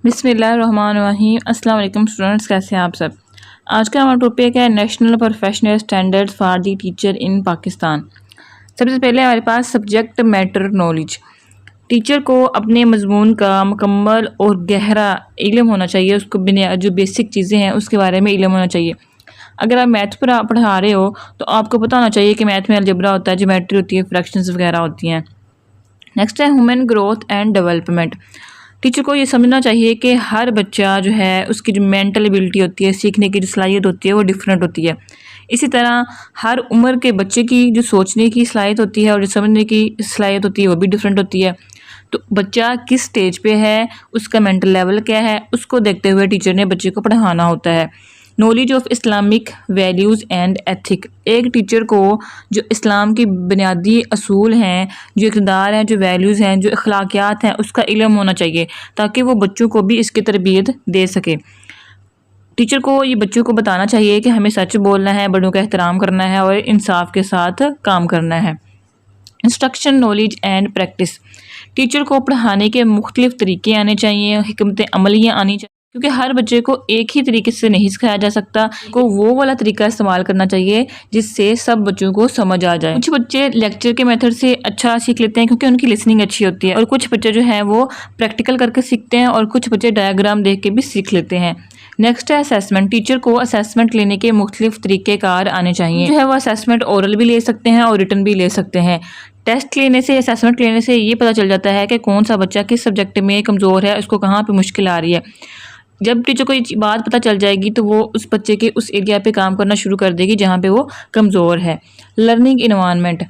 बिस्मिल्लाहिर्रहमानिर्रहीम। अस्सलाम वालेकुम स्टूडेंट्स, कैसे हैं आप सब। आज का हमारा टॉपिक है national professional standards for the teacher इन पाकिस्तान। सबसे पहले हमारे पास सब्जेक्ट मैटर नॉलेज। टीचर को अपने मजमून का मुकम्मल और गहरा इल्म होना चाहिए। उसको जो बेसिक चीज़ें हैं उसके बारे में इल्म होना चाहिए। अगर आप मैथ पढ़ा रहे हो तो आपको पता होना चाहिए कि मैथ में अलजेब्रा होता है, ज्योमेट्री होती है, फ्रैक्शंस वगैरह होती हैं। नेक्स्ट है human growth and development. Teacher को ये समझना चाहिए कि हर बच्चा जो है उसकी जो मेंटल एबिलिटी होती है, सीखने की जो सलाहियत होती है वो डिफरेंट होती है। इसी तरह हर उम्र के बच्चे की जो सोचने की सलाहियत होती है और जो समझने की सलाहियत होती है वो भी डिफरेंट होती है। तो बच्चा किस स्टेज पे है, उसका मेंटल लेवल क्या है, उसको देखते हुए टीचर ने बच्चे को पढ़ाना होता है। Knowledge of Islamic values and ethic. एक टीचर को जो इस्लाम की बुनियादी असूल हैं, जो इक़दार हैं, जो वैल्यूज़ हैं, जो अखलाकियात हैं, उसका इल्म होना चाहिए ताकि वो बच्चों को भी इसकी तरबियत दे सके। टीचर को ये बच्चों को बताना चाहिए कि हमें सच बोलना है, बड़ों का एहतराम करना है और इंसाफ के साथ काम करना है। Instruction knowledge and practice. Teacher को पढ़ाने के मुख्तलिफ तरीके आने चाहिए, हिकमत अमलियाँ आनी चाहिए, क्योंकि हर बच्चे को एक ही तरीके से नहीं सिखाया जा सकता। को वो वाला तरीका इस्तेमाल करना चाहिए जिससे सब बच्चों को समझ आ जाए। कुछ बच्चे लेक्चर के मेथड से अच्छा सीख लेते हैं क्योंकि उनकी लिसनिंग अच्छी होती है, और कुछ बच्चे जो हैं वो प्रैक्टिकल करके सीखते हैं, और कुछ बच्चे डायग्राम देख के भी सीख लेते हैं। नेक्स्ट है असेसमेंट। टीचर को असेसमेंट लेने के मुख्तलिफ तरीक़ेकार आने चाहिए। जो है वो असेसमेंट ओरल भी ले सकते हैं और रिटन भी ले सकते हैं। टेस्ट लेने से, असेसमेंट लेने से ये पता चल जाता है कि कौन सा बच्चा किस सब्जेक्ट में कमज़ोर है, उसको कहाँ पे मुश्किल आ रही है। जब टीचर को ये बात पता चल जाएगी तो वो उस बच्चे के उस एरिया पे काम करना शुरू कर देगी जहाँ पे वो कमज़ोर है। Learning environment.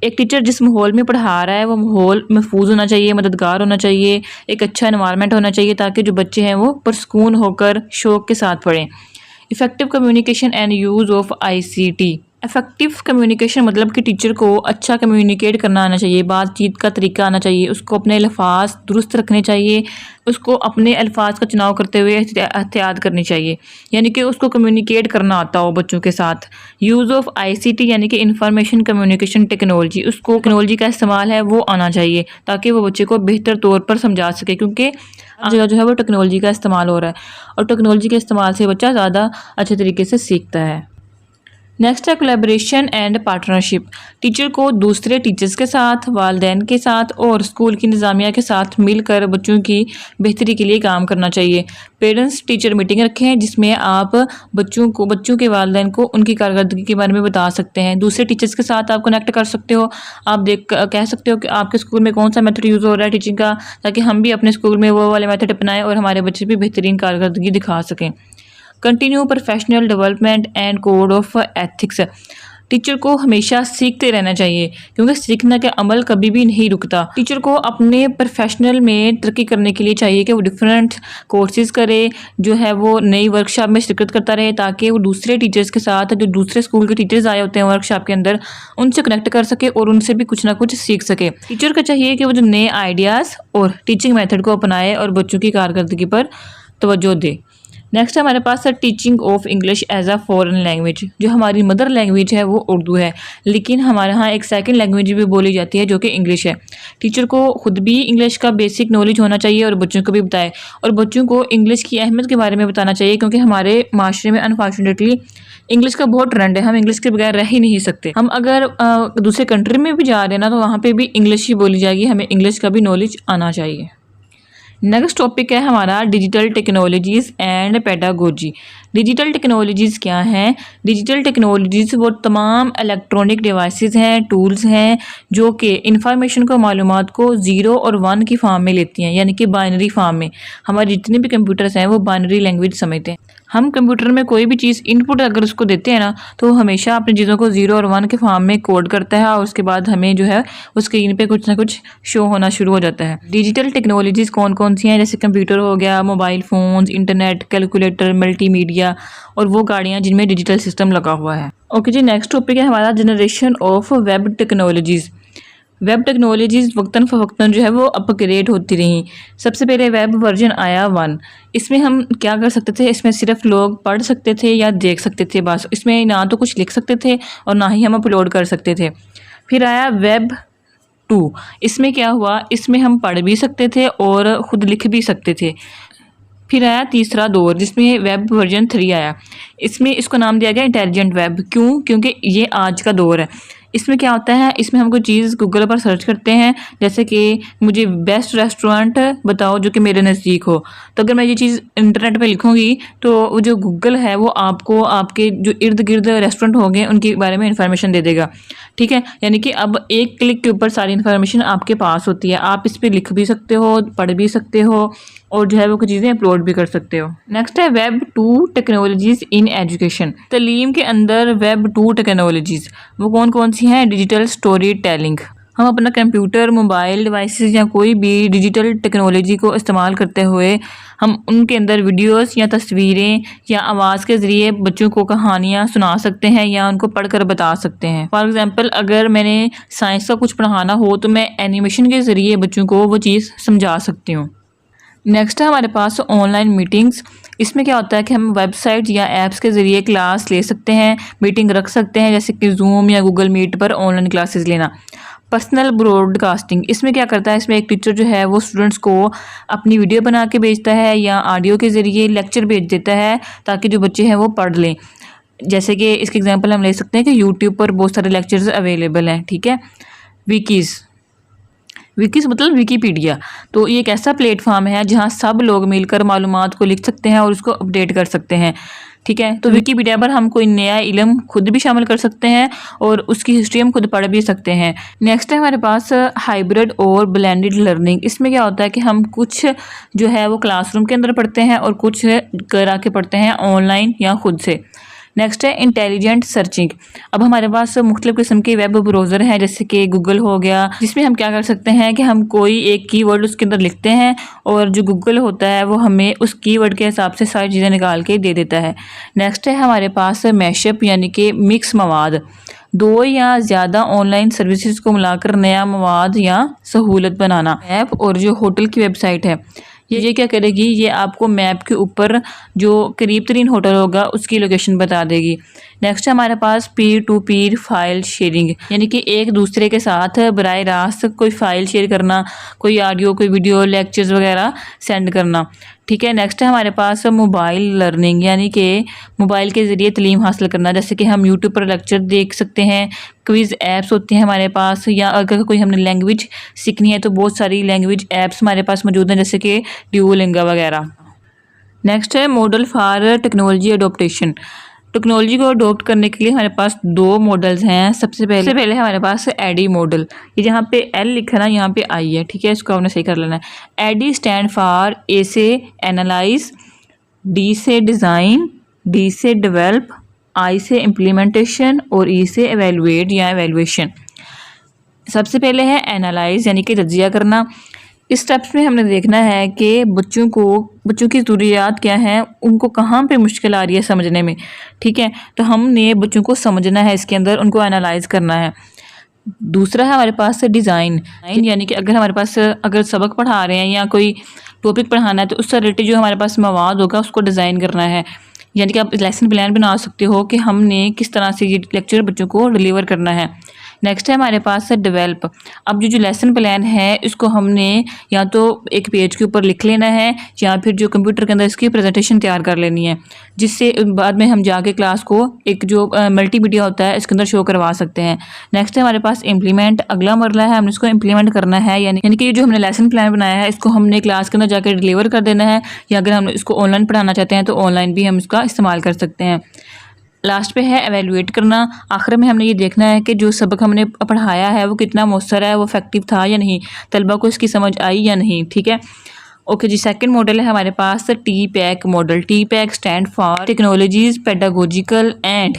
एक टीचर जिस माहौल में पढ़ा रहा है वो माहौल महफूज होना चाहिए, मददगार होना चाहिए, एक अच्छा इन्वायरमेंट होना चाहिए ताकि जो बच्चे हैं वो पुरसकून होकर शौक़ के साथ पढ़ें। Effective communication and use of ICT। Effective communication मतलब कि टीचर को अच्छा कम्युनिकेट करना आना चाहिए, बातचीत का तरीका आना चाहिए, उसको अपने अल्फाज दुरुस्त रखने चाहिए, उसको अपने अल्फाज का चुनाव करते हुए एहतियात करनी चाहिए, यानी कि उसको कम्युनिकेट करना आता हो बच्चों के साथ। यूज़ ऑफ ICT यानी कि इंफॉर्मेशन कम्युनिकेशन टेक्नोलॉजी, उसको टेक्नोलॉजी का इस्तेमाल है वो आना चाहिए ताकि वो बच्चे को बेहतर तौर पर समझा सके, क्योंकि हर जगह जो है वो टेक्नोलॉजी का इस्तेमाल हो रहा है और टेक्नोलॉजी के इस्तेमाल से बच्चा ज़्यादा अच्छे तरीके से सीखता है। नेक्स्ट है कोलैबोरेशन एंड पार्टनरशिप। टीचर को दूसरे टीचर्स के साथ, वालिदैन के साथ और स्कूल की इंतज़ामिया के साथ मिलकर बच्चों की बेहतरी के लिए काम करना चाहिए। पेरेंट्स टीचर मीटिंग रखें जिसमें आप बच्चों के वालिदैन को उनकी कारकर्दगी के बारे में बता सकते हैं। दूसरे टीचर्स के साथ आप कनेक्ट कर सकते हो, आप कह सकते हो कि आपके स्कूल में कौन सा मेथड यूज़ हो रहा है टीचिंग का, ताकि हम भी अपने स्कूल में वो वाले मेथड अपनाएं और हमारे बच्चे भी बेहतरीन कारकर्दगी दिखा सकें। Continue professional development and code of ethics. Teacher को हमेशा सीखते रहना चाहिए क्योंकि सीखने का अमल कभी भी नहीं रुकता। टीचर को अपने प्रोफेशनल में तरक्की करने के लिए चाहिए कि वो डिफरेंट कोर्सेज करे, जो है वो नई वर्कशॉप में शिरकत करता रहे ताकि वो दूसरे टीचर्स के साथ, जो दूसरे स्कूल के टीचर्स आए होते हैं वर्कशॉप के अंदर, उनसे कनेक्ट कर सके और उनसे भी कुछ ना कुछ सीख सके। टीचर को चाहिए कि वो जो नए आइडियाज़ और टीचिंग मेथड को अपनाए और बच्चों की कारकर्दगी पर तवज्जो दे। नेक्स्ट हमारे पास है teaching of English as a foreign language. जो हमारी मदर लैंग्वेज है वो उर्दू है, लेकिन हमारे यहाँ एक सेकंड लैंग्वेज भी बोली जाती है जो कि इंग्लिश है। टीचर को खुद भी इंग्लिश का बेसिक नॉलेज होना चाहिए और बच्चों को भी बताए, और बच्चों को इंग्लिश की अहमियत के बारे में बताना चाहिए, क्योंकि हमारे माशरे में अनफॉर्चुनेटली इंग्लिश का बहुत ट्रेंड है। हम इंग्लिश के बगैर रह ही नहीं सकते। हम अगर दूसरे कंट्री में भी जा रहे हैं ना तो वहाँ पर भी इंग्लिश ही बोली जाएगी, हमें इंग्लिश का भी नॉलेज आना चाहिए। नेक्स्ट टॉपिक है हमारा digital technologies and pedagogy. Digital technologies क्या हैं? डिजिटल टेक्नोलॉजीज़ वो तमाम इलेक्ट्रॉनिक डिवाइसेस हैं, टूल्स हैं जो कि इंफॉर्मेशन को, मालूमात को 0 और 1 की फॉर्म में लेती हैं, यानी कि बाइनरी फॉर्म में। हमारे जितने भी कंप्यूटर्स हैं वो बाइनरी लैंग्वेज समझते हैं। हम कंप्यूटर में कोई भी चीज़ इनपुट अगर उसको देते हैं ना तो हमेशा अपनी चीज़ों को 0 और 1 के फॉर्म में कोड करता है, और उसके बाद हमें जो है उस स्क्रीन पे कुछ ना कुछ शो होना शुरू हो जाता है। डिजिटल टेक्नोलॉजीज़ कौन कौन सी हैं? जैसे कंप्यूटर हो गया, mobile phones, internet, calculator, multimedia और वो गाड़ियाँ जिनमें डिजिटल सिस्टम लगा हुआ है। ओके जी, नेक्स्ट टॉपिक है हमारा generation of web technologies. Web technologies वक्तन फ़वक्तन जो है वो अपग्रेड होती रहीं। सबसे पहले वेब वर्जन आया 1। इसमें हम क्या कर सकते थे? इसमें सिर्फ लोग पढ़ सकते थे या देख सकते थे बस। इसमें ना तो कुछ लिख सकते थे और ना ही हम अपलोड कर सकते थे। फिर आया वेब 2। इसमें क्या हुआ? इसमें हम पढ़ भी सकते थे और ख़ुद लिख भी सकते थे। फिर आया तीसरा दौर जिसमें वेब वर्जन 3 आया। इसमें इसको नाम दिया गया इंटेलिजेंट वेब। क्यों? क्योंकि ये आज का दौर है। इसमें क्या होता है, इसमें हम कोई चीज़ गूगल पर सर्च करते हैं, जैसे कि मुझे बेस्ट रेस्टोरेंट बताओ जो कि मेरे नज़दीक हो। तो अगर मैं ये चीज़ इंटरनेट पे लिखूंगी तो वो जो गूगल है वो आपको आपके जो इर्द गिर्द रेस्टोरेंट होंगे उनके बारे में इंफॉर्मेशन दे देगा। ठीक है, यानी कि अब एक क्लिक के ऊपर सारी इन्फॉर्मेशन आपके पास होती है। आप इस पर लिख भी सकते हो, पढ़ भी सकते हो और जो है वो कुछ चीज़ें अपलोड भी कर सकते हो। नेक्स्ट है वेब 2 टेक्नोलॉजीज़ इन एजुकेशन। तालीम के अंदर वेब 2 टेक्नोलॉजीज़ वो कौन कौन सी हैं? Digital story telling. हम अपना कंप्यूटर, मोबाइल डिवाइसेस या कोई भी डिजिटल टेक्नोलॉजी को इस्तेमाल करते हुए हम उनके अंदर वीडियोस या तस्वीरें या आवाज़ के ज़रिए बच्चों को कहानियाँ सुना सकते हैं या उनको पढ़कर बता सकते हैं। फॉर एग्ज़ाम्पल, अगर मैंने साइंस का कुछ पढ़ाना हो तो मैं एनिमेशन के ज़रिए बच्चों को वो चीज़ समझा सकती हूँ। नेक्स्ट है हमारे पास ऑनलाइन मीटिंग्स। इसमें क्या होता है कि हम वेबसाइट या ऐप्स के ज़रिए क्लास ले सकते हैं, मीटिंग रख सकते हैं, जैसे कि जूम या गूगल मीट पर ऑनलाइन क्लासेस लेना। पर्सनल ब्रॉडकास्टिंग, इसमें क्या करता है, इसमें एक टीचर जो है वो स्टूडेंट्स को अपनी वीडियो बना के भेजता है या ऑडियो के ज़रिए लेक्चर भेज देता है ताकि जो बच्चे हैं वो पढ़ लें। जैसे कि इसके एग्जांपल हम ले सकते हैं कि यूट्यूब पर बहुत सारे लेक्चर्स अवेलेबल हैं। ठीक है, विकीज़ मतलब विकीपीडिया। तो ये एक ऐसा प्लेटफॉर्म है जहाँ सब लोग मिलकर मालूमात को लिख सकते हैं और उसको अपडेट कर सकते हैं। ठीक है, तो विकीपीडिया पर हम कोई नया इल्म खुद भी शामिल कर सकते हैं और उसकी हिस्ट्री हम खुद पढ़ भी सकते हैं। नेक्स्ट है हमारे पास हाइब्रिड और ब्लेंडेड लर्निंग। इसमें क्या होता है कि हम कुछ जो है वो क्लासरूम के अंदर पढ़ते हैं और कुछ घर आके पढ़ते हैं ऑनलाइन या खुद से। नेक्स्ट है इंटेलिजेंट सर्चिंग। अब हमारे पास मुख्तलिफ़ किस्म के वेब ब्राउज़र हैं, जैसे कि गूगल हो गया, जिसमें हम क्या कर सकते हैं कि हम कोई एक कीवर्ड उसके अंदर लिखते हैं और जो गूगल होता है वो हमें उस कीवर्ड के हिसाब से सारी चीज़ें निकाल के दे देता है। नेक्स्ट है हमारे पास मैशअप यानी कि मिक्स मवाद। दो या ज़्यादा ऑनलाइन सर्विसेज को मिलाकर नया मवाद या सहूलत बनाना। ऐप और जो होटल की वेबसाइट है ये क्या करेगी, ये आपको मैप के ऊपर जो करीब तरीन होटल होगा उसकी लोकेशन बता देगी। नेक्स्ट है हमारे पास पीर टू पीर फाइल शेयरिंग, यानी कि एक दूसरे के साथ बराह रास्त कोई फ़ाइल शेयर करना, कोई ऑडियो, कोई वीडियो, लेक्चर्स वगैरह सेंड करना। ठीक है, नेक्स्ट है हमारे पास मोबाइल लर्निंग, यानी कि मोबाइल के ज़रिए तालीम हासिल करना, जैसे कि हम यूट्यूब पर लेक्चर देख सकते हैं, क्विज़ ऐप्स होती हैं हमारे पास, या अगर कोई हमने लैंग्वेज सीखनी है तो बहुत सारी लैंग्वेज ऐप्स हमारे पास मौजूद हैं, जैसे कि ड्यूओलिंगो वगैरह। नेक्स्ट है model for technology adoption. Technology को अडोप्ट करने के लिए हमारे पास दो मॉडल्स हैं। सबसे पहले हमारे पास एडी मॉडल। ये जहाँ पे एल लिखा ना यहाँ पे आई है, ठीक है, इसको आपने सही कर लेना है। एडी स्टैंड फॉर ए से एनालाइज, डी से डिज़ाइन, डी से डेवलप, आई से इम्प्लीमेंटेशन और ई से एवेलुएट या एवेलुएशन। सबसे पहले है एनालाइज यानी कि तज्जिया करना। इस स्टेप्स में हमने देखना है कि बच्चों की ज़रूरियात क्या हैं, उनको कहाँ पे मुश्किल आ रही है समझने में। ठीक है, तो हमने बच्चों को समझना है, इसके अंदर उनको एनालाइज करना है। दूसरा है हमारे पास डिज़ाइन, यानी कि अगर हमारे पास अगर सबक पढ़ा रहे हैं या कोई टॉपिक पढ़ाना है तो उससे रिलेटेड जो हमारे पास मवाद होगा उसको डिज़ाइन करना है। यानी कि आप लेसन प्लान बना सकते हो कि हमने किस तरह से ये लेक्चर बच्चों को डिलीवर करना है। नेक्स्ट है हमारे पास डेवलप। अब जो लेसन प्लान है इसको हमने या तो एक पेज के ऊपर लिख लेना है या फिर जो कंप्यूटर के अंदर इसकी प्रेजेंटेशन तैयार कर लेनी है, जिससे बाद में हम जाके क्लास को एक जो मल्टीमीडिया होता है इसके अंदर शो करवा सकते हैं। नेक्स्ट है हमारे पास इम्प्लीमेंट। अगला मरला है, हमने इसको इम्प्लीमेंट करना है, यानी कि जो हमने लेसन प्लान बनाया है इसको हमने क्लास के अंदर जाकर डिलीवर कर देना है, या अगर हम इसको ऑनलाइन पढ़ाना चाहते हैं तो ऑनलाइन भी हम इसका इस्तेमाल कर सकते हैं। लास्ट पे है एवेलुएट करना। आखिर में हमने ये देखना है कि जो सबक हमने पढ़ाया है वो कितना मौसर है, वो इफेक्टिव था या नहीं, तलबा को इसकी समझ आई या नहीं। ठीक है, ओके जी। सेकंड मॉडल है हमारे पास T pack model. T pack stand for technologies, pedagogical and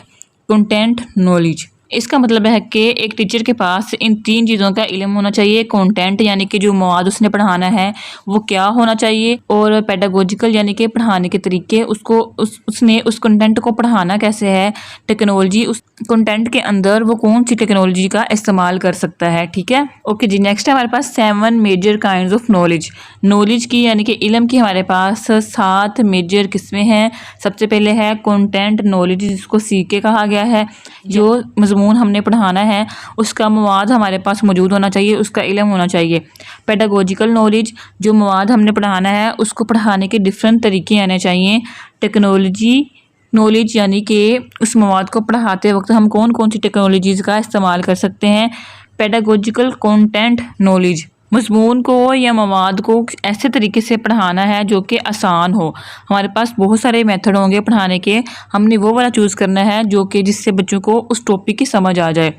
content knowledge. इसका मतलब है कि एक टीचर के पास इन तीन चीज़ों का इल्म होना चाहिए। कंटेंट यानी कि जो मवाद उसने पढ़ाना है वो क्या होना चाहिए, और पेडागोजिकल यानी कि पढ़ाने के तरीके, उसने उस कंटेंट को पढ़ाना कैसे है, टेक्नोलॉजी उस कंटेंट के अंदर वो कौन सी टेक्नोलॉजी का इस्तेमाल कर सकता है। ठीक है, ओके जी। नेक्स्ट है हमारे पास 7 major kinds of knowledge. Knowledge की यानी कि इल्म की हमारे पास 7 मेजर किस्में हैं। सबसे पहले है कंटेंट नॉलेज, जिसको सीके कहा गया है, जो मजमून हमने पढ़ाना है उसका मवाद हमारे पास मौजूद होना चाहिए, उसका इल्म होना चाहिए। पेडागोजिकल नॉलेज, जो मवाद हमने पढ़ाना है उसको पढ़ाने के डिफरेंट तरीके आने चाहिए। टेक्नोलॉजी नॉलेज, यानी कि उस मवाद को पढ़ाते वक्त हम कौन कौन सी टेक्नोलॉजीज़ का इस्तेमाल कर सकते हैं। पेडागोजिकल कंटेंट नॉलेज, मज़मून को या मवाद को ऐसे तरीके से पढ़ाना है जो कि आसान हो। हमारे पास बहुत सारे मेथड होंगे पढ़ाने के, हमने वो वाला चूज़ करना है जो कि जिससे बच्चों को उस टॉपिक की समझ आ जाए।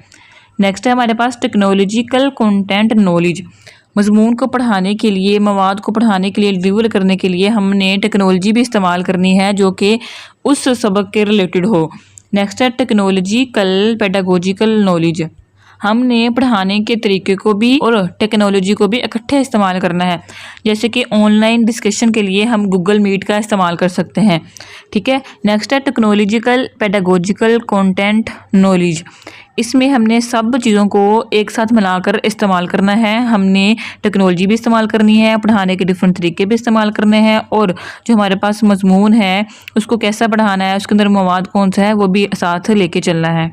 नेक्स्ट है हमारे पास टेक्नोलॉजिकल कंटेंट नॉलेज। मज़मून को पढ़ाने के लिए, मवाद को पढ़ाने के लिए, डिलीवर करने के लिए हमने टेक्नोलॉजी भी इस्तेमाल करनी है जो कि उस सबक के रिलेटेड हो। नेक्स्ट है टेक्नोलॉजिकल पेडागोजिकल नॉलेज। हमने पढ़ाने के तरीके को भी और टेक्नोलॉजी को भी इकट्ठे इस्तेमाल करना है। जैसे कि ऑनलाइन डिस्कशन के लिए हम गूगल मीट का इस्तेमाल कर सकते हैं, ठीक है। नेक्स्ट है टेक्नोलॉजिकल पेडागोजिकल कंटेंट नॉलेज। इसमें हमने सब चीज़ों को एक साथ मिलाकर इस्तेमाल करना है। हमने टेक्नोलॉजी भी इस्तेमाल करनी है, पढ़ाने के डिफरेंट तरीके भी इस्तेमाल करने हैं, और जो हमारे पास मज़मून है उसको कैसा पढ़ाना है, उसके अंदर मवाद कौन सा है वो भी साथ लेके चलना है।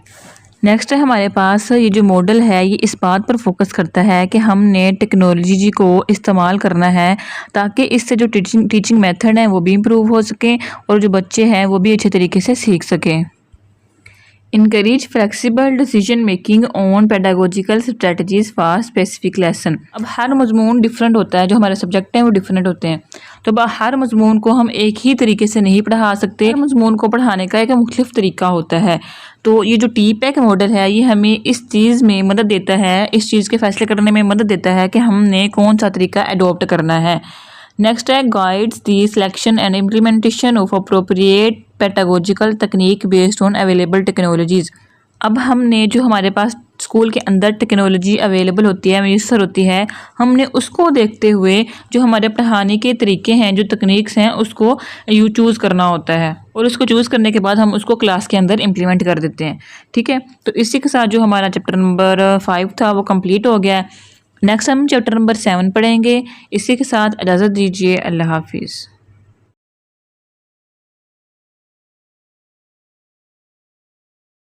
नेक्स्ट है हमारे पास ये जो मॉडल है ये इस बात पर फोकस करता है कि हमने टेक्नोलॉजी को इस्तेमाल करना है ताकि इससे जो टीचिंग मेथड है वो भी इम्प्रूव हो सके और जो बच्चे हैं वो भी अच्छे तरीके से सीख सकें। Encourage flexible decision making on pedagogical strategies for specific lesson. अब हर मजमून डिफरेंट होता है, जो हमारे सब्जेक्ट हैं वो डिफरेंट होते हैं, तो अब हर मजमून को हम एक ही तरीके से नहीं पढ़ा सकते। हर मजमून को पढ़ाने का एक मुख्तलिफ तरीका होता है। तो ये जो टी-पैक मॉडल है ये हमें इस चीज़ में मदद देता है, इस चीज़ के फैसले करने में मदद देता है कि हमने कौन सा तरीका अडॉप्ट करना है। नेक्स्ट है guides the selection and implementation of appropriate pedagogical तकनीक बेस्ड ऑन अवेलेबल टेक्नोलॉजीज़। अब हमने जो हमारे पास स्कूल के अंदर टेक्नोलॉजी अवेलेबल होती है, मैसर होती है, हमने उसको देखते हुए जो हमारे पढ़ाने के तरीके हैं, जो तकनीक्स हैं, उसको चूज़ करना होता है और उसको चूज़ करने के बाद हम उसको क्लास के अंदर इम्प्लीमेंट कर देते हैं, ठीक है। तो इसी के साथ जो हमारा चैप्टर नंबर 5 था वो कंप्लीट हो गया है। नेक्स्ट हम चैप्टर नंबर 7 पढ़ेंगे। इसी के साथ इजाज़त दीजिए। अल्लाह हाफिज़।